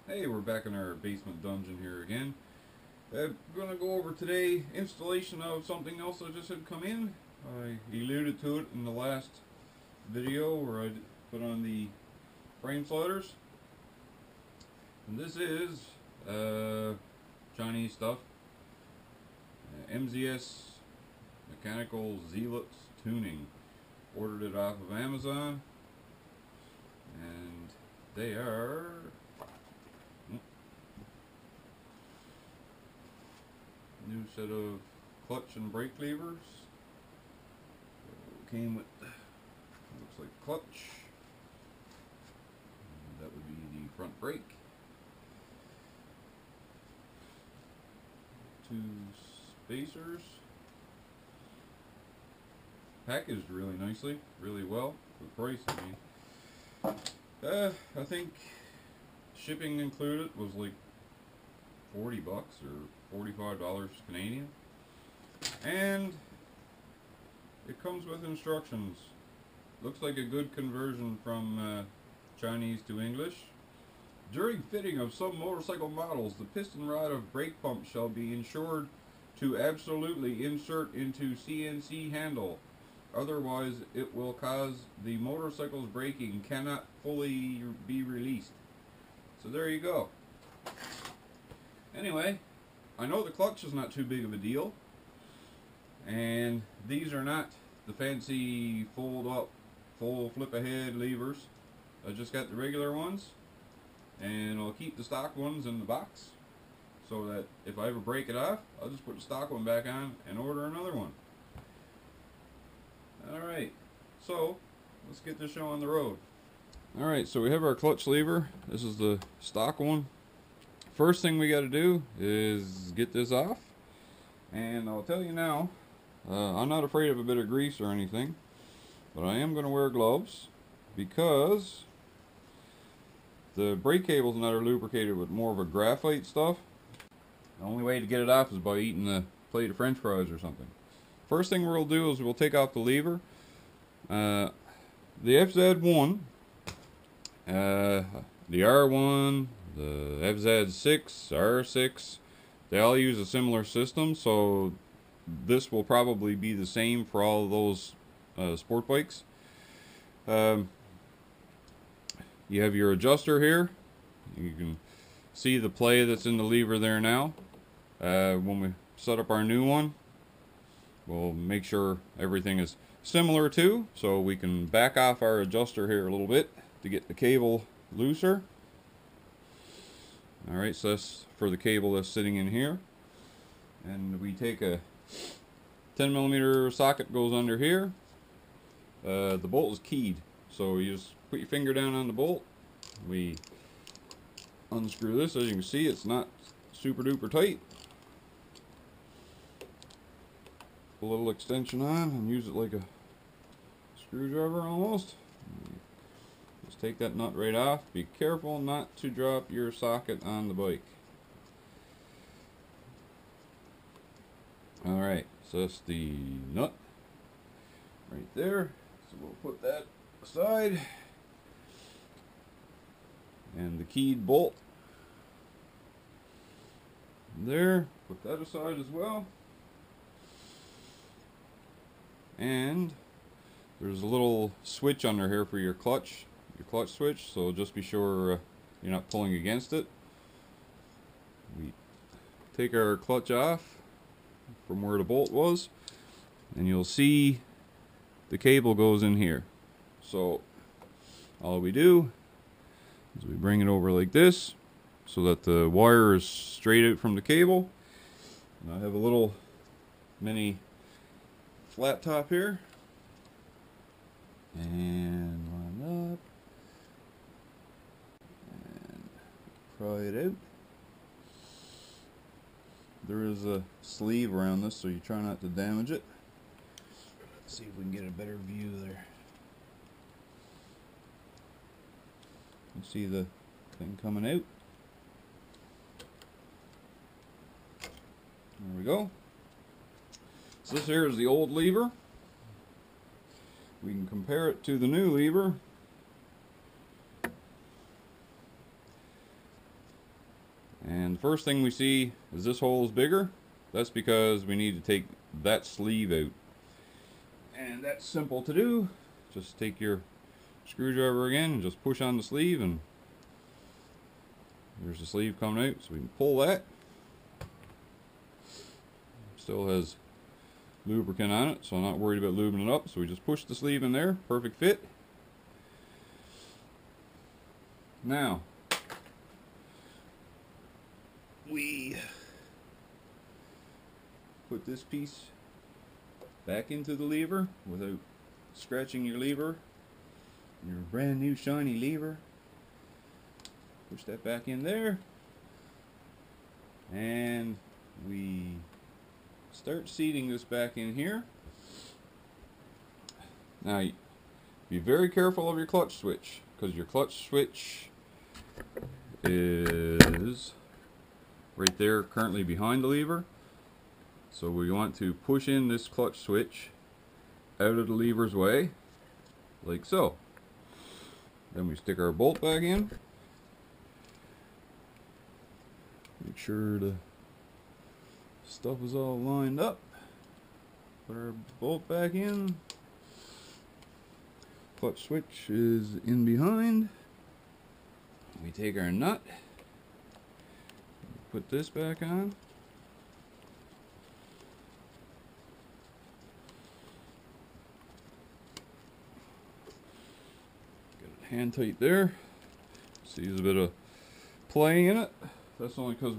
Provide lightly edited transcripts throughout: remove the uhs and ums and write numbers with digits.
Hey, we're back in our basement dungeon here again. I'm going to go over today installation of something else that just had come in. I alluded to it in the last video where I put on the frame sliders. And this is Chinese stuff. MZS Mechanical Zealots Tuning. Ordered it off of Amazon. And they are... new set of clutch and brake levers. Came with, looks like clutch. And that would be the front brake. Two spacers. Packaged really nicely, really well. For the price, I think shipping included was like $40 or $45 Canadian, and it comes with instructions. Looks like a good conversion from Chinese to English. During fitting of some motorcycle models, the piston rod of brake pump shall be ensured to absolutely insert into CNC handle. Otherwise, it will cause the motorcycle's braking cannot fully be released. So there you go. Anyway, I know the clutch is not too big of a deal, and these are not the fancy fold up, full flip ahead levers. I just got the regular ones, and I'll keep the stock ones in the box so that if I ever break it off, I'll just put the stock one back on and order another one. Alright, so let's get this show on the road. Alright, so we have our clutch lever. This is the stock one. First thing we got to do is get this off, and I'll tell you now, I'm not afraid of a bit of grease or anything, but I am going to wear gloves because the brake cables and that are lubricated with more of a graphite stuff. The only way to get it off is by eating a plate of french fries or something. First thing we'll do is we'll take off the lever. The FZ1, the R1, the FZ6, R6, they all use a similar system, so this will probably be the same for all of those sport bikes. You have your adjuster here. You can see the play that's in the lever there now. When we set up our new one, we'll make sure everything is similar too, so we can back off our adjuster here a little bit to get the cable looser. Alright, so that's for the cable that's sitting in here. And we take a 10mm socket, goes under here. The bolt is keyed, so you just put your finger down on the bolt. We unscrew this. As you can see, it's not super duper tight. Put a little extension on and use it like a screwdriver almost. Just take that nut right off. Be careful not to drop your socket on the bike. Alright, so that's the nut right there. So we'll put that aside. And the keyed bolt there. Put that aside as well. And there's a little switch under here for your clutch switch, so just be sure you're not pulling against it. We take our clutch off from where the bolt was, and you'll see the cable goes in here. So all we do is we bring it over like this so that the wire is straight out from the cable. And I have a little mini flat top here, and line up and pry it out. There is a sleeve around this, so you try not to damage it. Let's see if we can get a better view there. You can see the thing coming out. There we go. So this here is the old lever. We can compare it to the new lever. And the first thing we see is this hole is bigger. That's because we need to take that sleeve out. And that's simple to do. Just take your screwdriver again and just push on the sleeve, and there's the sleeve coming out, so we can pull that. Still has lubricant on it, so I'm not worried about lubing it up, so we just push the sleeve in there. Perfect fit. Now we put this piece back into the lever without scratching your lever, your brand new shiny lever. Push that back in there, and we start seating this back in here. Now be very careful of your clutch switch, because your clutch switch is right there currently behind the lever. So we want to push in this clutch switch out of the lever's way, like so. Then we stick our bolt back in. Make sure the stuff is all lined up. Put our bolt back in. Clutch switch is in behind. We take our nut, put this back on. Get it hand tight there. See, there's a bit of play in it. That's only because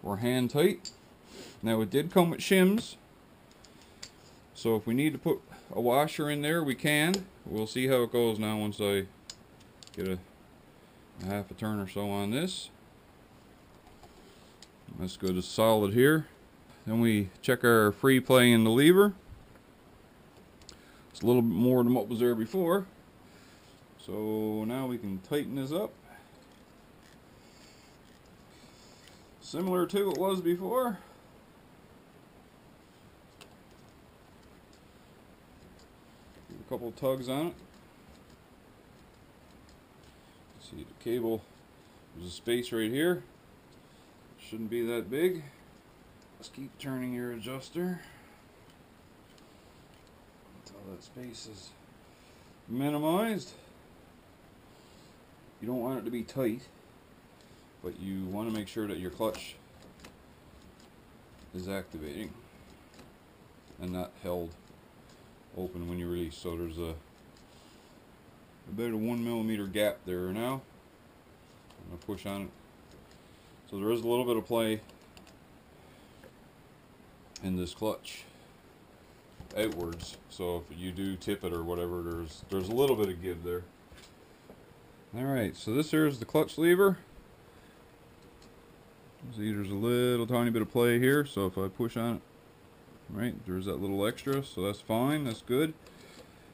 we're hand tight. Now it did come with shims, so if we need to put a washer in there, we can. We'll see how it goes now once I get a half a turn or so on this. That's good as solid here. Then we check our free play in the lever. It's a little bit more than what was there before. So now we can tighten this up. Similar to what it was before. Give a couple tugs on it. See the cable, there's a space right here. Shouldn't be that big. Just keep turning your adjuster until that space is minimized. You don't want it to be tight, but you want to make sure that your clutch is activating and not held open when you release. So there's about a 1 millimeter gap there now. I'm going to push on it. So there is a little bit of play in this clutch outwards. So if you do tip it or whatever, there's a little bit of give there. Alright, so this here is the clutch lever. See, there's a little tiny bit of play here, so if I push on it, right, there's that little extra, so that's fine, that's good.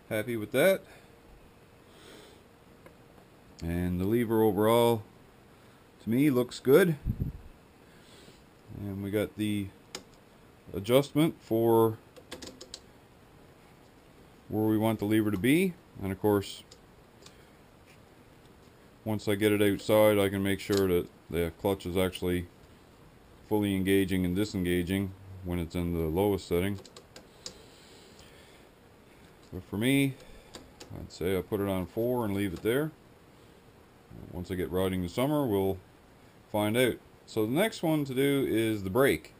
Happy with that. And the lever overall, to me, looks good. And we got the adjustment for where we want the lever to be. And of course, once I get it outside, I can make sure that the clutch is actually fully engaging and disengaging when it's in the lowest setting. But for me, I'd say I put it on 4 and leave it there. Once I get riding the summer, we'll find out. So the next one to do is the brake.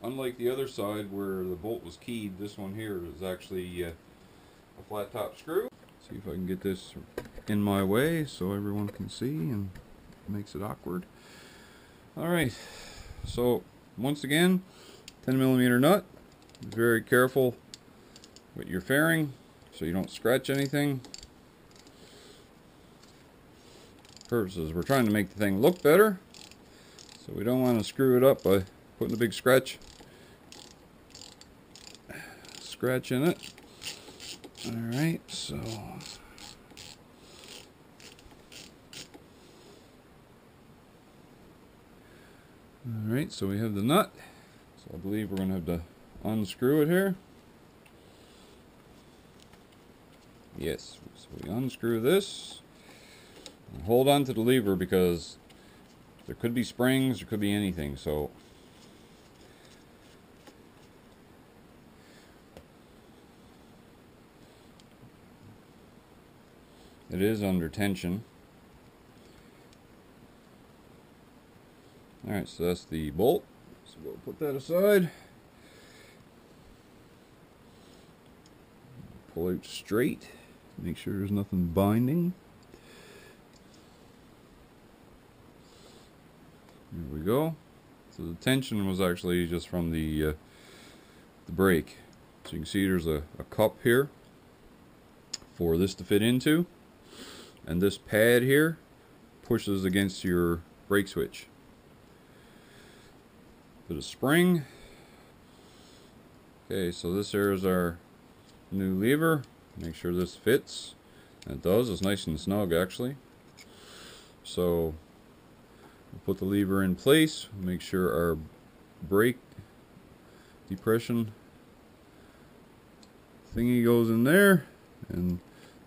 Unlike the other side where the bolt was keyed, this one here is actually a flat top screw. See if I can get this in my way so everyone can see and makes it awkward. Alright, so once again, 10 millimeter nut. Be very careful with your fairing so you don't scratch anything. Purposes, we're trying to make the thing look better, so we don't want to screw it up by putting a big scratch in it. Alright, so alright, so we have the nut. So I believe we're going to have to unscrew it here. Yes, so we unscrew this. Hold on to the lever because There could be springs, there could be anything, so it is under tension. Alright, so that's the bolt. So we'll put that aside. Pull out straight. Make sure there's nothing binding. There we go. So the tension was actually just from the brake. So you can see there's a cup here for this to fit into. And this pad here pushes against your brake switch. Bit of spring. Okay, so this here is our new lever. Make sure this fits. And it does. It's nice and snug actually. So we'll put the lever in place. Make sure our brake depression thingy goes in there. And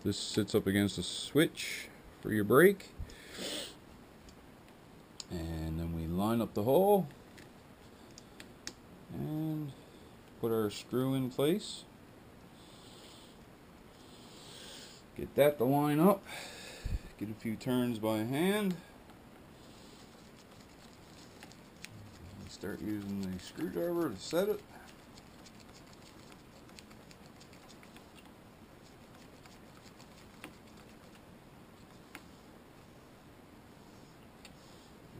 this sits up against the switch for your brake. And then we line up the hole and put our screw in place. Get that to line up. Get a few turns by hand. Start using the screwdriver to set it.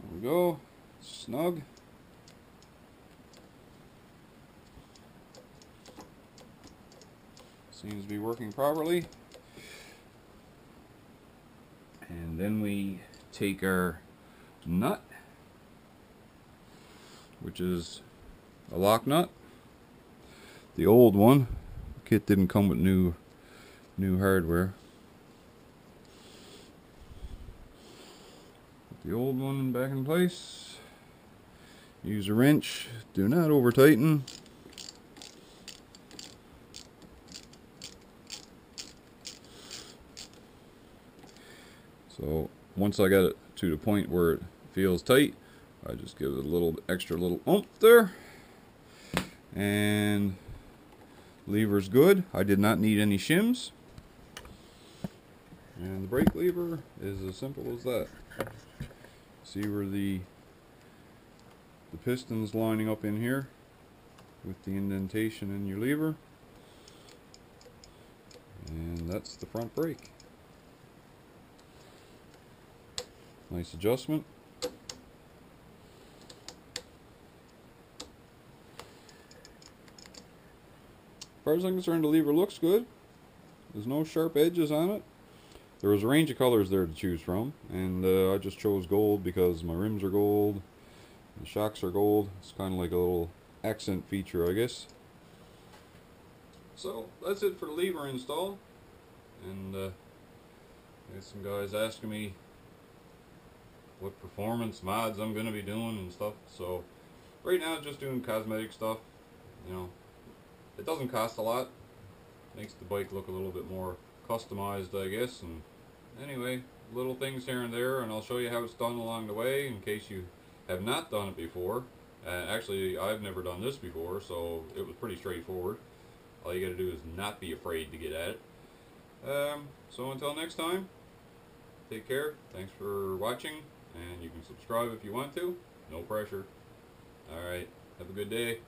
There we go. Snug. Seems to be working properly. And then we take our nut, which is a lock nut. The old one, the kit didn't come with new hardware. Put the old one back in place. Use a wrench. Do not over tighten. So once I got it to the point where it feels tight, I just give it a little extra little oomph there. And lever's good. I did not need any shims. And the brake lever is as simple as that. See where the piston's lining up in here with the indentation in your lever. And that's the front brake. Nice adjustment. As far as I'm concerned, the lever looks good. There's no sharp edges on it. There was a range of colors there to choose from, and I just chose gold because my rims are gold, the shocks are gold. It's kind of like a little accent feature, I guess. So that's it for the lever install. And I got some guys asking me what performance mods I'm going to be doing and stuff. So right now just doing cosmetic stuff. You know, it doesn't cost a lot. Makes the bike look a little bit more customized, I guess. And anyway, little things here and there, and I'll show you how it's done along the way in case you have not done it before. Actually, I've never done this before, so it was pretty straightforward. All you got to do is not be afraid to get at it. So until next time, take care. Thanks for watching. And you can subscribe if you want to. No pressure. Alright. Have a good day.